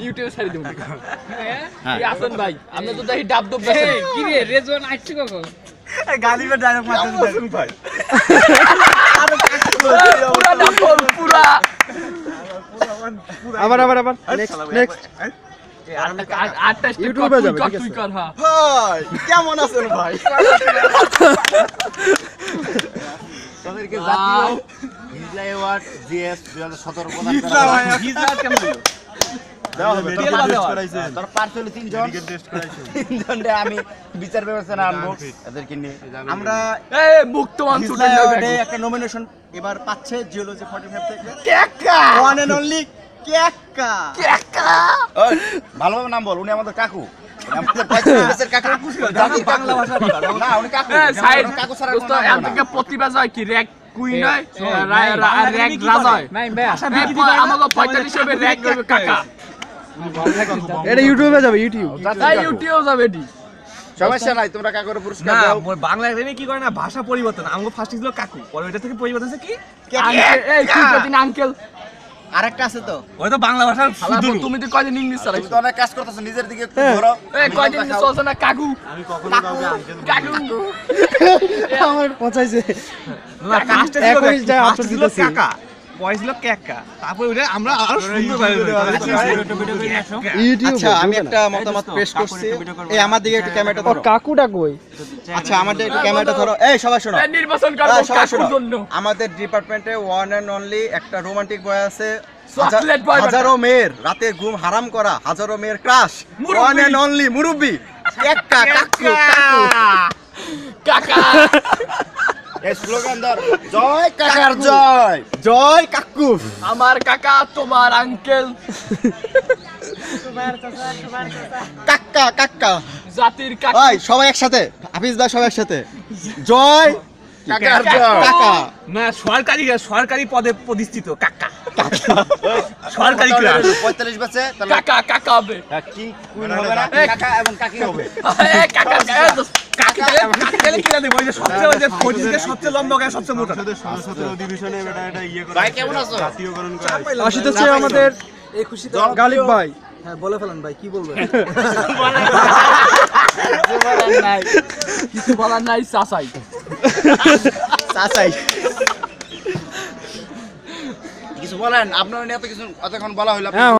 ইউটিউবে ছাড়ি দেব এই আসেন ভাই আমরা তো দেখি ডাব দব বেছেন কি রে রেজন আইছে কখন গালিবে ডায়লগ মারতেছেন ভাই পুরা ডাব পুরা আবার নেক্সট আটটা ইউটিউবে যাবে ঠিক আছে তুই কর হ্যাঁ ভাই কেমন আছেন ভাই তাদেরকে জাতীয় হিজলা অ্যাওয়ার্ড জিএস 2017 প্রদান করা হিজলা ভাই, হয়। হিজলা কেমন হলো দাও হবে তেল বাদে তোর পার্সেলে 3 জন তিনজনরে আমি বিচার ব্যবস্থা আনবো এদেরকে নিয়ে আমরা এই মুক্ত মান হিজলা ছুটে অ্যাওয়ার্ডে একটা নমিনেশন এবার পাচ্ছে জিওলজি 45 থেকে কেকা ওয়ান এন্ড অনলি কেকা কেকা ওই ভালোভাবে নাম বল উনি আমাদের কাকু উনি আমাদের 45 বছরের কাকু জাতির বাংলা ভাষা না উনি কাকু সাইড কাকু ছাড়া দোস্ত কোনো নাম এর না। থেকে প্রতিবাদ হয় কি র‍্যাক কুইন হয় র‍্যাক রাজা হয় নাই ভাই আমাকে 45 হিসেবে র‍্যাক করবে কাকা এটা ইউটিউবে যাবে ইউটিউব জাতির তাই কাকু। ইউটিউব যাবে এটি সমস্যা নাই তোমরা কাকুর পুরস্কার না দাও বাংলা একাডেমি কি করে না ভাষা পরিবর্তন আমগো ফার্স্ট ছিল কাকু পরে ওইটা থেকে পরিবর্তন হচ্ছে কি আঙ্কেল এই তুই কদিন আঙ্কেল আরেকটা আছে তো ওই তো বাংলা ভাষার হালাবো তুমি তো কদিন ইংলিশ তুমি চালাইছো তো অনেক কাজ করতেছো নিজের দিকে একটু ধরো এই কদিন চলছে না কাকু আমি কখনো কাউকে আঙ্কেল কাকু আমার পচাইছে না কাজটা ছিল 21 টায় ফার্স্ট আপলোড ছিল দিতেছি। কাকা পরে ছিল ক্যাকা তারপর ওইটা আমরা আরো সুন্দর ইউটিউব আচ্ছা আমি একটা মতামত পেশ করছি এই আমার দিকে একটু ক্যামেরাটা ধরো কাকুটা কই আচ্ছা আমাদের একটু ক্যামেরাটা ধরো এই সবাই শোনো এই নির্বাচন করব সবাই কাকুর শোনো জন্য আমাদের ডিপার্টমেন্টে ওয়ান এন্ড অনলি একটা রোমান্টিক বয় আছে Chocolate boy হাজারো মেয়ের রাতে ঘুম হারাম করা হাজারো মেয়ের ক্রাশ ওয়ান এন্ড অনলি মুরব্বি একটা কাকু কাকু কাকা এই স্লোগান ধর জয় কাকার জয় জয় কাকু আমার কাকা তোমার আঙ্কেল কাক্কা কাক্কা জাতির কাকা ওই সবাই একসাথে হাফিজ ভাই সবাই একসাথে জয় কাকার জয় কাকা না সরকারি পদে প্রতিষ্ঠিত কাকা সরকারি ক্লাস 45 বছর তাহলে কাকা কাকা হবে কি কুইন হবে না কাকা এবং কাকি হবে এই কাকা কাকি গেলে কিনা দেব ওই যে সবচেয়ে ওই যে ফজিকে সবচেয়ে লম্বা গায়ে সবচেয়ে মোটা ভাই কেমন আছো আসিতেছে আমাদের গালিব ভাই কিছু বলার নাই চাচাই চাচাই কিছু বলেন আপনার নিয়ে এত কিছু এতক্ষণ বলা হইলো হ্যাঁ